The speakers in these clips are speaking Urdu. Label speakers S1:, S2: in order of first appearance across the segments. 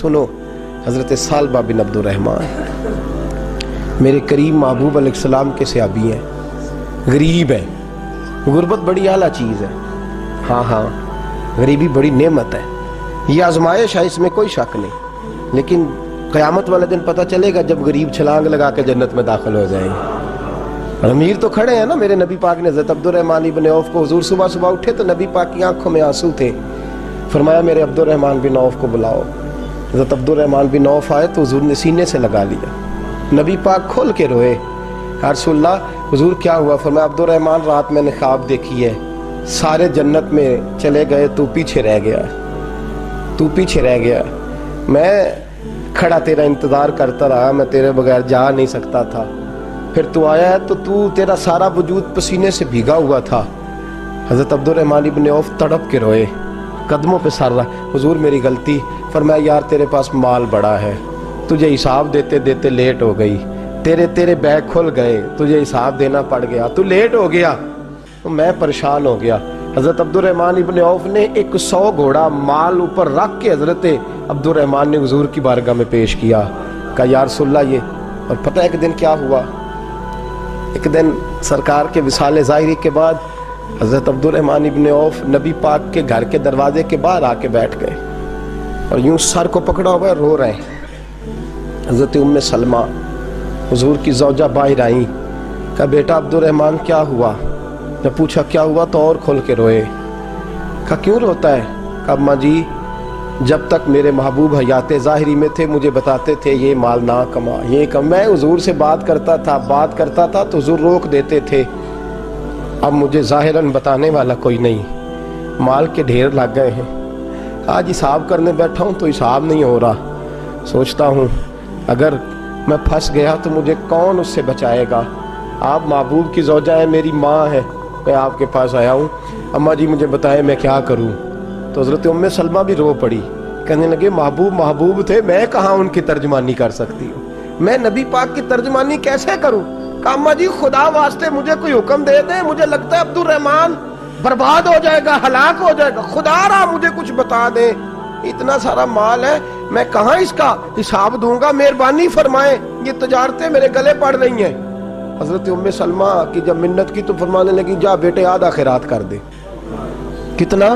S1: سنو حضرت سالبہ بن عبد الرحمن میرے کریم محبوب علیہ السلام کے صحابی ہیں، غریب ہیں. غربت بڑی اعلیٰ چیز ہے. ہاں غریبی بڑی نعمت ہے، یہ آزمائش ہے، اس میں کوئی شک نہیں. لیکن قیامت والے دن پتہ چلے گا جب غریب چھلانگ لگا کے جنت میں داخل ہو جائیں گے. اور امیر تو کھڑے ہیں نا. میرے نبی پاک نے حضرت عبد الرحمن بن عوف کو، حضور صبح صبح اٹھے تو نبی پاک کی آنکھوں میں آنسو تھے. فرمایا میرے عبد الرحمن بن عوف کو بلاؤ. حضرت عبد الرحمن بن عوف آئے تو حضور نے سینے سے لگا لیا. نبی پاک کھول کے روئے. یا رسول اللہ حضور کیا ہوا؟ فرمایا عبد الرحمن رات میں نے خواب دیکھی ہے، سارے جنت میں چلے گئے، تو پیچھے رہ گیا. تو پیچھے رہ گیا. میں کھڑا تیرا انتظار کرتا رہا، میں تیرے بغیر جا نہیں سکتا تھا. پھر تو آیا ہے تو تیرا سارا وجود پسینے سے بھیگا ہوا تھا. حضرت عبد الرحمن بن عوف تڑپ کے روئے، قدموں پہ سر رہا. حضور میری غلطی. فرمایا یار تیرے پاس مال بڑا ہے، تجھے حساب دیتے دیتے لیٹ ہو گئی، تیرے بیگ کھل گئے، تجھے حساب دینا پڑ گیا، تو لیٹ ہو گیا، میں پریشان ہو گیا. حضرت عبد الرحمن ابن عوف نے 100 گھوڑا مال اوپر رکھ کے حضرت عبد الرحمن نے حضور کی بارگاہ میں پیش کیا. کہا یا رسول اللہ یہ. اور پتہ ایک دن کیا ہوا؟ ایک دن سرکار کے وصال ظاہری کے بعد حضرت عبد الرحمن ابن عوف نبی پاک کے گھر کے دروازے کے باہر آ کے بیٹھ گئے اور یوں سر کو پکڑا ہوا ہے، رو رہے ہیں. حضرت ام سلمہ حضور کی زوجہ باہر آئیں. کہا بیٹا عبد الرحمن کیا ہوا؟ جب پوچھا کیا ہوا تو اور کھول کے روئے. کہا کیوں روتا ہے؟ کہا اماں جی جب تک میرے محبوب حیات ظاہری میں تھے مجھے بتاتے تھے یہ مال نہ کما، یہ کم. میں حضور سے بات کرتا تھا تو حضور روک دیتے تھے. اب مجھے ظاہراً بتانے والا کوئی نہیں، مال کے ڈھیر لگ گئے ہیں. آج حساب کرنے بیٹھا ہوں تو حساب نہیں ہو رہا. سوچتا ہوں اگر میں پھنس گیا تو مجھے کون اس سے بچائے گا؟ آپ محبوب کی زوجہ ہیں، میری ماں ہے، میں آپ کے پاس آیا ہوں. اماں جی مجھے بتائیں میں کیا کروں؟ تو حضرت ام سلمہ بھی رو پڑی. کہنے لگے محبوب تھے، میں کہاں ان کی ترجمانی کر سکتی ہوں، میں نبی پاک کی ترجمانی کیسے کروں؟ کہا اماں جی خدا واسطے مجھے کوئی حکم دے دیں، مجھے لگتا ہے عبد الرحمن برباد ہو جائے گا، ہلاک ہو جائے گا، خدا را مجھے کچھ بتا دیں. اتنا سارا مال ہے، میں کہاں اس کا حساب دوں گا؟ مہربانی فرمائیں، یہ تجارتیں میرے گلے پڑ رہی ہیں. حضرت ام سلمہ کی جب منت کی تو فرمانے لگی جا بیٹے آدھا خیرات کر دے. کتنا؟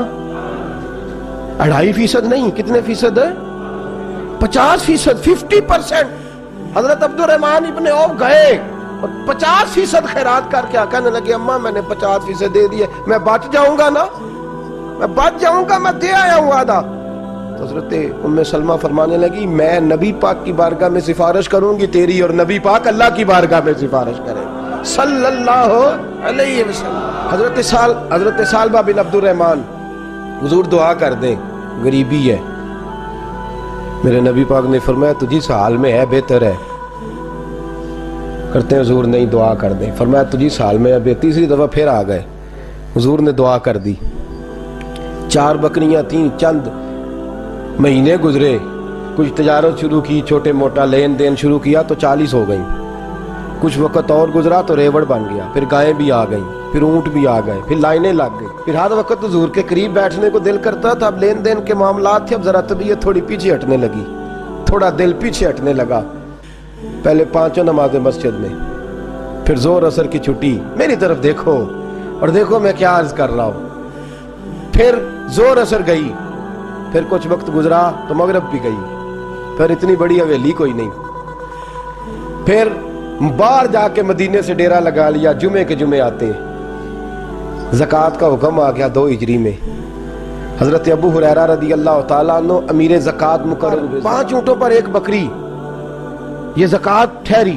S1: 2.5% نہیں، کتنے فیصد ہے؟ 50%، 50%. حضرت عبد الرحمن ابن عوف گئے اور 50% خیرات کر کے کہنے لگے اماں میں نے 50% دے دیے، میں بچ جاؤں گا نا، میں دے آیا ہوں آدھا. تو حضرت ام سلمہ فرمانے لگی میں نبی پاک کی بارگاہ میں سفارش کروں گی تیری، اور نبی پاک اللہ کی بارگاہ میں سفارش کرے صلی اللہ علیہ وسلم. حضرت سالبہ بن عبد الرحمن حضور دعا کر دیں، غریبی ہے. میرے نبی پاک نے فرمایا تجھی اس حال میں ہے بہتر ہے. کرتے ہیں حضور نہیں دعا کر دیں. فرمایا تجھی اس حال میں ہے. تیسری دفعہ پھر آ گئے، حضور نے دعا کر دی. 4 بکریاں تھیں، چند مہینے گزرے، کچھ تجارت شروع کی، چھوٹے موٹا لین دین شروع کیا تو 40 ہو گئیں. کچھ وقت اور گزرا تو ریوڑ بن گیا، پھر گائیں بھی آ گئیں، پھر اونٹ بھی آ گئے، پھر لائنیں لگ گئی. پھر ہر وقت حضور کے قریب بیٹھنے کو دل کرتا تھا. اب لین دین کے معاملات تھے، اب ذرا طبیعت تھوڑی پیچھے ہٹنے لگی، تھوڑا دل پیچھے ہٹنے لگا. پہلے 5 نمازیں مسجد میں، پھر زور اثر کی چھٹی. میری طرف دیکھو اور دیکھو میں کیا عرض کر رہا ہوں. پھر زور اثر گئی، پھر کچھ وقت گزرا تو مغرب بھی گئی، پھر اتنی بڑی حویلی کوئی نہیں. پھر باہر جا کے مدینے سے ڈیرا لگا لیا، جمعے کے جمعے آتے. زکوٰۃ کا حکم آ گیا 2 ہجری میں. حضرت ابو ہریرہ رضی اللہ تعالیٰ عنہ امیر زکوٰۃ مقرر ہوئے. 5 اونٹوں پر 1 بکری، یہ زکوٰۃ ٹھہری.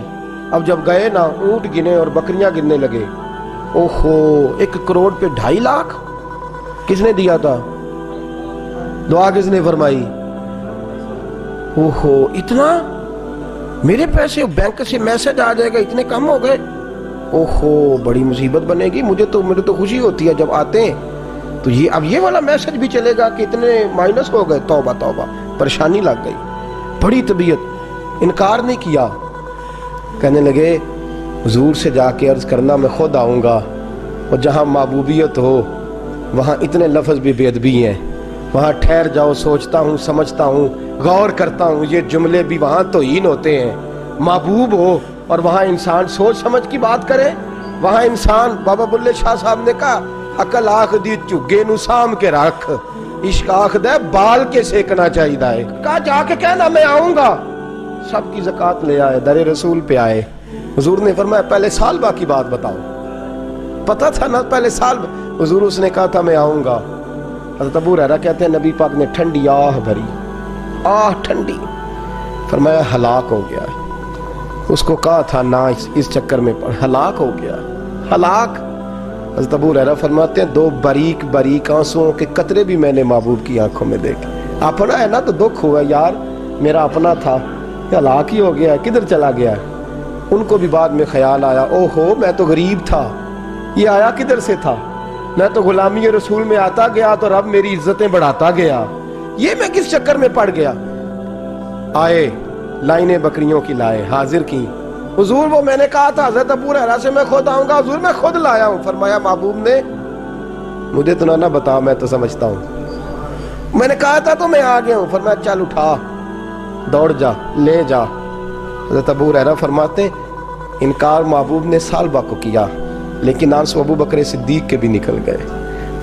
S1: اب جب گئے نا اونٹ گنے اور بکریاں گننے لگے. اوہو 1 کروڑ پہ 2.5 لاکھ کس نے دیا تھا؟ دعا کس نے فرمائی؟ اوہو اتنا، میرے پیسے بینک سے میسج آ جائے گا اتنے کم ہو گئے. اوہو بڑی مصیبت بنے گی. مجھے تو خوشی ہوتی ہے جب آتے ہیں تو اب یہ والا میسج بھی چلے گا کہ اتنے مائنس ہو گئے. توبہ توبہ، پریشانی لگ گئی. بڑی طبیعت، انکار نہیں کیا. کہنے لگے حضور سے جا کے عرض کرنا میں خود آؤں گا، اور جہاں محبوبیت ہو وہاں اتنے لفظ بھی بے ادبی ہیں. وہاں ٹھہر جاؤ، سوچتا ہوں، سمجھتا ہوں، غور کرتا ہوں، یہ جملے بھی وہاں توہین ہوتے ہیں۔ محبوب ہو اور وہاں انسان سوچ سمجھ کی بات کرے، وہاں انسان، بابا بلے شاہ صاحب نے کہا عقل آخ دی چگے نو سام کے رکھ، عشق آخ دے بال کے سیکنا چاہیے دائے۔ کہا جا کے کہنا میں آؤں گا، سب کی زکوٰۃ لے آئے، در رسول پہ آئے۔ حضور نے فرمایا پہلے سالبہ کی بات بتاؤ، پتہ تھا نا پہلے سال؟ حضور اس نے کہا تھا میں آؤں گا۔ حضرت ابو ہریرہ کہتے ہیں نبی پاک نے ٹھنڈی آہ بھری، آہ ٹھنڈی، فرمایا ہلاک ہو گیا۔ اس کو کہا تھا نہ اس چکر میں پڑ، ہلاک ہو گیا، ہلاک۔ حضرت ابو ہریرہ فرماتے ہیں دو باریک باریک آنسوؤں کے قطرے بھی میں نے محبوب کی آنکھوں میں دیکھے۔ اپنا ہے نا تو دکھ ہوا، یار میرا اپنا تھا، ہلاک ہی ہو گیا، کدھر چلا گیا؟ ان کو بھی بعد میں خیال آیا، او ہو میں تو غریب تھا، یہ آیا کدھر سے تھا؟ میں تو غلامی رسول میں آتا گیا تو رب میری عزتیں بڑھاتا گیا، یہ میں کس چکر میں پڑ گیا؟ آئے لائنیں بکریوں کی لائے، حاضر کی، حضور وہ میں نے کہا تھا حضرت ابو ہریرہ سے میں خود آؤں گا، حضور میں خود لایا ہوں۔ فرمایا محبوب نے مجھے تو نہ بتا، میں تو سمجھتا ہوں، میں نے کہا تھا تو میں آ گیا ہوں۔ فرمایا چل اٹھا، دوڑ جا، لے جا۔ حضرت ابو ہریرہ فرماتے انکار محبوب نے سالبہ کو کیا، لیکن آنسو ابو بکر صدیق کے بھی نکل گئے۔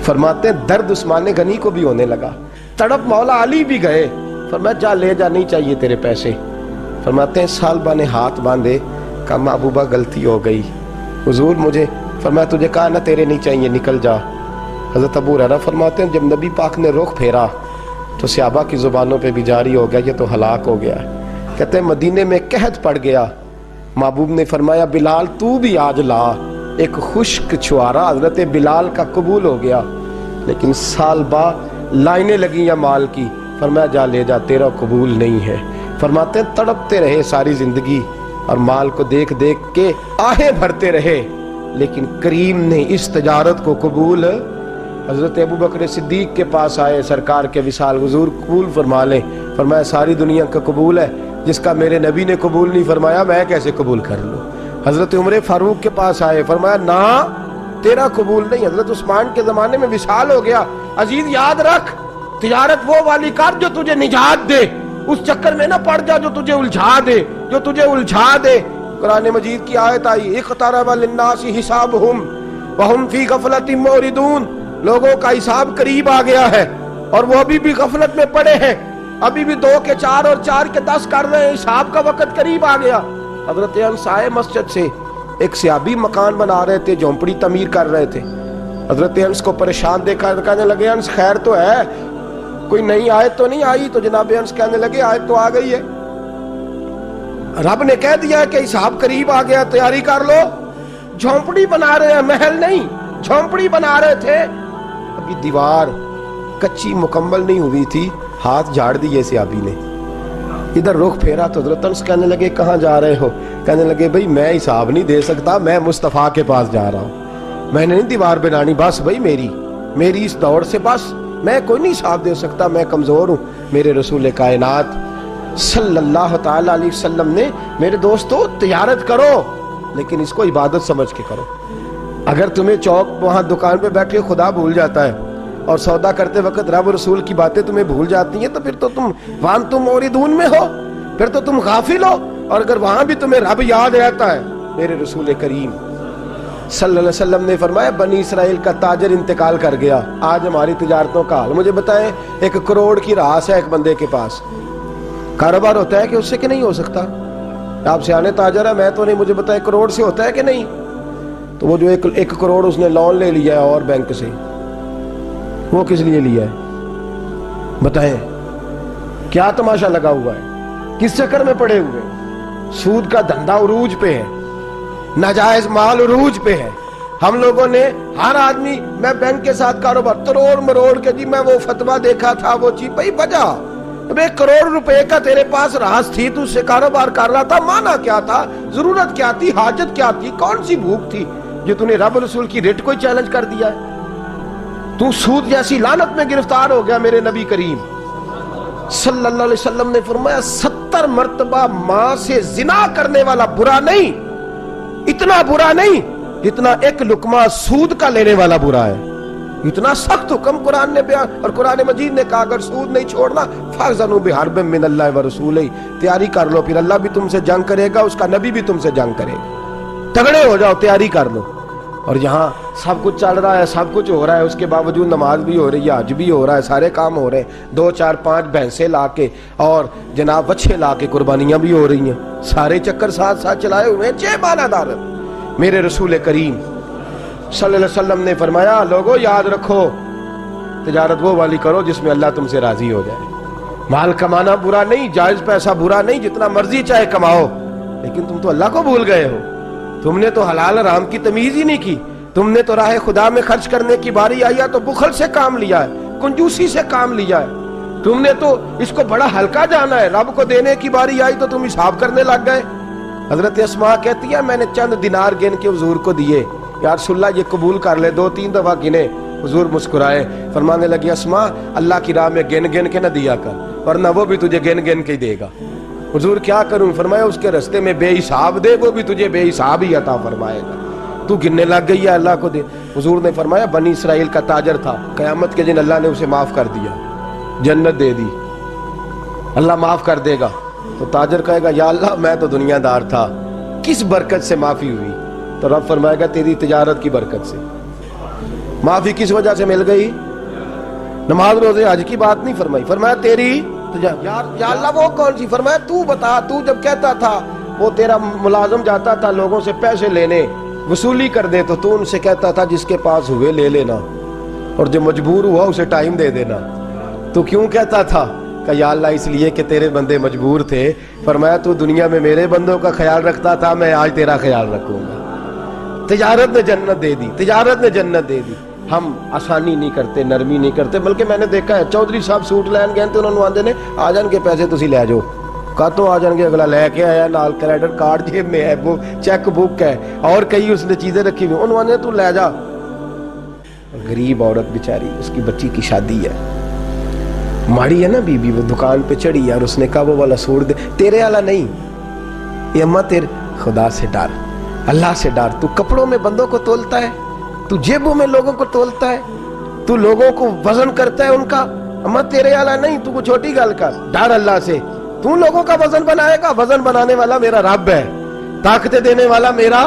S1: فرماتے درد عثمان غنی کو بھی ہونے لگا، تڑپ مولا علی بھی گئے۔ فرمایا جا لے جا، نہیں چاہیے تیرے پیسے۔ فرماتے ہیں سالبہ نے ہاتھ باندھے، کہا محبوبہ غلطی ہو گئی، حضور مجھے، فرمایا تجھے کہا نہ تیرے نہیں چاہیے، نکل جا۔ حضرت ابو ہریرہ فرماتے ہیں جب نبی پاک نے رخ پھیرا تو صحابہ کی زبانوں پہ بھی جاری ہو گیا یہ تو ہلاک ہو گیا۔ کہتے ہیں مدینے میں قحط پڑ گیا، محبوب نے فرمایا بلال تو بھی آج لا، ایک خشک چھوارا حضرت بلال کا قبول ہو گیا۔ لیکن سالبہ لائنیں لگی یا مال کی، فرمایا جا لے جا، تیرا قبول نہیں ہے۔ فرماتے ہیں تڑپتے رہے ساری زندگی اور مال کو دیکھ دیکھ کے آہیں بھرتے رہے، لیکن کریم نے اس تجارت کو قبول۔ حضرت ابو بکر صدیق کے پاس آئے، سرکار کے وصال، حضور قبول فرما لیں۔ فرمایا ساری دنیا کا قبول ہے، جس کا میرے نبی نے قبول نہیں فرمایا میں کیسے قبول کر لوں؟ حضرت عمر فاروق کے پاس آئے، فرمایا نہ تیرا قبول نہیں۔ حضرت عثمان کے زمانے میں وصال ہو گیا۔ عزیز یاد رکھ، تجارت وہ والی کر جو تجھے نجات دے، اس چکر میں نہ پڑ جا جو تجھے الجھا دے۔ قرآن مجید کی آیت آئی اقترب للناس حسابہم وہم فی غفلۃ معرضون، لوگوں کا حساب قریب آ گیا ہے اور وہ ابھی بھی غفلت میں پڑے ہیں، ابھی بھی 2 کے 4 اور 4 کے 10 کر رہے ہیں، حساب کا وقت قریب آ گیا۔ حضرت انس آئے مسجد سے، ایک صحابی مکان بنا رہے تھے، جھونپڑی تعمیر کر رہے تھے۔ حضرت انس کو پریشان دیکھا، کہنے لگے انس خیر تو ہے، کوئی نئی آیت تو نہیں آئی؟ تو جناب انس کہنے لگے آیت تو آ گئی ہے، رب نے کہہ دیا کہ حساب قریب آ گیا، تیاری کر لو۔ جھونپڑی بنا رہے ہیں، محل نہیں، جھونپڑی بنا رہے تھے، ابھی دیوار کچی مکمل نہیں ہوئی تھی، ہاتھ جھاڑ دیے صحابی نے۔ ادھر رخ پھیرا تو حضرت انس کہنے لگے کہاں جا رہے ہو؟ کہنے لگے بھائی میں حساب نہیں دے سکتا، میں مصطفیٰ کے پاس جا رہا ہوں، میں نے نہیں دیوار بنانی، بس بھائی میری اس دور سے بس میں کوئی نہیں حساب دے سکتا، میں کمزور ہوں۔ میرے رسول کائنات صلی اللہ تعالی علیہ وسلم نے میرے دوستو تجارت کرو لیکن اس کو عبادت سمجھ کے کرو۔ اگر تمہیں چوک وہاں دکان پہ بیٹھے خدا بھول جاتا ہے اور سودا کرتے وقت رب رسول کی باتیں تمہیں بھول جاتی ہیں تو پھر تو تم وانتم موردون میں ہو، پھر تو تم غافل ہو۔ اور اگر وہاں بھی تمہیں رب یاد رہتا ہے، میرے رسول کریم صلی اللہ علیہ وسلم نے فرمایا بنی اسرائیل کا تاجر انتقال کر گیا، آج ہماری تجارتوں کا حال مجھے بتائیں۔ 1 کروڑ کی راس ہے ایک بندے کے پاس، کاروبار ہوتا ہے کہ اس سے کہ نہیں ہو سکتا؟ آپ سیانے تاجر ہے، میں تو نہیں، مجھے بتائیں کروڑ سے ہوتا ہے کہ نہیں؟ تو وہ جو 1 کروڑ اس نے لون لے لیا ہے اور بینک سے، وہ کس لیے لیا ہے بتائیں؟ کیا تماشا لگا ہوا ہے؟ کس چکر میں پڑے ہوئے؟ سود کا دھندا عروج پہ ہے، ناجائز مال عروج پہ ہے۔ ہم لوگوں نے ہر آدمی، میں بینک کے ساتھ کاروبار تروڑ مروڑ کے، جی میں وہ فتویٰ دیکھا تھا، وہ چیز بھائی بجا، 1 کروڑ روپے کا تیرے پاس راس تھی، تو اس سے کاروبار کر رہا تھا، مانا کیا تھا، ضرورت کیا تھی، حاجت کیا تھی، کون سی بھوک تھی جو تو نے رب رسول کی ریٹ کو چیلنج کر دیا ہے؟ تو سود جیسی لعنت میں گرفتار ہو گیا۔ میرے نبی کریم صلی اللہ علیہ وسلم نے فرمایا 70 مرتبہ ماں سے زنا کرنے والا برا نہیں، اتنا برا نہیں جتنا 1 لقمہ سود کا لینے والا برا ہے۔ اتنا سخت حکم قرآن نے بیان، اور قرآن مجید نے کہا اگر سود نہیں چھوڑنا فَأْذَنُوا بِحَرْبٍ مِّنَ اللَّهِ وَرَسُولِهِ، تیاری کر لو، پھر اللہ بھی تم سے جنگ کرے گا، اس کا نبی بھی تم سے جنگ کرے گا، تگڑے ہو جاؤ، تیاری کر لو۔ اور یہاں سب کچھ چل رہا ہے، سب کچھ ہو رہا ہے، اس کے باوجود نماز بھی ہو رہی ہے، حج بھی ہو رہا ہے، سارے کام ہو رہے ہیں، 2 4 5 بھینسیں لا کے اور جناب بچے لا کے قربانیاں بھی ہو رہی ہیں، سارے چکر ساتھ ساتھ چلائے ہوئے ہیں 6 ماہ دار۔ میرے رسول کریم صلی اللہ علیہ وسلم نے فرمایا لوگو یاد رکھو، تجارت وہ والی کرو جس میں اللہ تم سے راضی ہو جائے۔ مال کمانا برا نہیں، جائز پیسہ برا نہیں، جتنا مرضی چاہے کماؤ، لیکن تم تو اللہ کو بھول گئے ہو، تم نے تو حلال حرام کی تمیز ہی نہیں کی، تم نے تو راہ خدا میں خرچ کرنے کی باری آئی ہے تو بخل سے کام لیا ہے، کنجوسی سے کام لیا ہے، تم نے تو اس کو بڑا ہلکا جانا ہے، رب کو دینے کی باری آئی تو تم حساب کرنے لگ گئے۔ حضرت اسماء کہتی ہے میں نے چند دینار گن کے حضور کو دیے، یا رسول اللہ یہ قبول کر لے، 2 3 دفعہ گنے، حضور مسکرائے، فرمانے لگی اسماء اللہ کی راہ میں گن گن کے نہ دیا کر، ورنہ وہ بھی تجھے گن گن کے دے گا۔ حضور کیا کروں؟ فرمایا اس کے رستے میں بے حساب دے، وہ بھی تجھے بے حساب ہی عطا فرمائے گا، تو گننے لگ گئی ہے اللہ کو دے۔ حضور نے فرمایا بنی اسرائیل کا تاجر تھا، قیامت کے دن اللہ نے اسے معاف کر دیا، جنت دے دی، اللہ معاف کر دے گا، تو تاجر کہے گا یا اللہ میں تو دنیا دار تھا، کس برکت سے معافی ہوئی؟ تو رب فرمائے گا تیری تجارت کی برکت سے۔ معافی کس وجہ سے مل گئی؟ نماز روزے حج کی بات نہیں فرمائی، فرمایا تیری یا اللہ وہ کون سی؟ فرمایا تو بتا، تو جب کہتا تھا وہ تیرا ملازم جاتا تھا لوگوں سے پیسے لینے وصولی کر دے تو ان سے کہتا تھا جس کے پاس ہوئے لے لینا، اور جو مجبور ہوا اسے ٹائم دے دینا، تو کیوں کہتا تھا؟ کہ یا اللہ اس لیے کہ تیرے بندے مجبور تھے، فرمایا تو دنیا میں میرے بندوں کا خیال رکھتا تھا، میں آج تیرا خیال رکھوں گا۔ تجارت نے جنت دے دی، تجارت نے جنت دے دی۔ ہم آسانی نہیں کرتے، نرمی نہیں کرتے، بلکہ میں نے دیکھا ہے چودھری صاحب سوٹ لین گئے تو انہوں نے آندے نے آ جان کے پیسے تسی لے جاؤ، کہتوں آ جان گے، اگلا لے کے آیا نال کریڈٹ کارڈ جیب میں ہے، وہ چیک بک ہے اور کئی اس نے چیزیں رکھی ہوئی، انہوں نے تو لے جا۔ غریب عورت بیچاری، اس کی بچی کی شادی ہے، ماڑی ہے نا بی بی، وہ دکان پہ چڑھی ہے اور اس نے کہا وہ والا سوٹ دے، تیرے والا نہیں، یہ اماں تیرے خدا سے ڈر، اللہ سے ڈر، تو کپڑوں میں بندوں کو تولتا ہے، تو جیبوں میں لوگوں کو تولتا ہے، تو لوگوں کو وزن کرتا ہے ان کا، اماں تیرے والا نہیں، تو کو چھوٹی گل کر، ڈر اللہ سے، تو لوگوں کا وزن بنائے گا، وزن بنانے والا میرا رب ہے، طاقتیں دینے والا میرا۔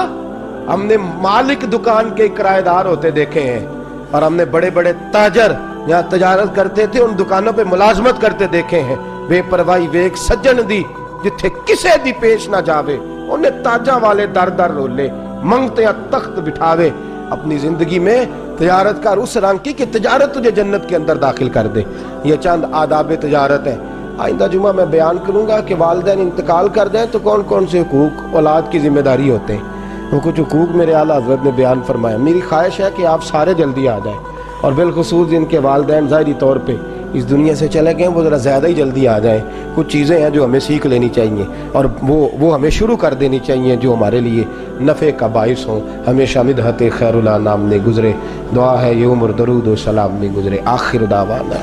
S1: ہم نے مالک دکان کے کرایہ دار ہوتے دیکھے ہیں، اور ہم نے بڑے بڑے تاجر یہاں تجارت کرتے تھے ان دکانوں پہ ملازمت کرتے دیکھے ہیں، بے پرواہی ویک سجن دی جتھے کسے دی پیش نہ جاوے، انہیں تاجاں والے در در رولے منگتے ہیں تخت بٹھاوے۔ اپنی زندگی میں تجارت کر اس رنگ کی کہ تجارت تجھے جنت کے اندر داخل کر دے۔ یہ چند آداب تجارت ہیں۔ آئندہ جمعہ میں بیان کروں گا کہ والدین انتقال کر جائیں تو کون کون سے حقوق اولاد کی ذمہ داری ہوتے ہیں، وہ کچھ حقوق میرے اعلیٰ حضرت نے بیان فرمایا۔ میری خواہش ہے کہ آپ سارے جلدی آ جائیں، اور بالخصوص جن کے والدین ظاہری طور پہ اس دنیا سے چلے گئے وہ ذرا زیادہ ہی جلدی آ جائیں۔ کچھ چیزیں ہیں جو ہمیں سیکھ لینی چاہیے، اور وہ ہمیں شروع کر دینی چاہیے جو ہمارے لیے نفع کا باعث ہوں۔ ہمیشہ مدحت خیر الانام نے گزرے، دعا ہے یہ عمر درود و سلام میں گزرے۔ آخر دعوانا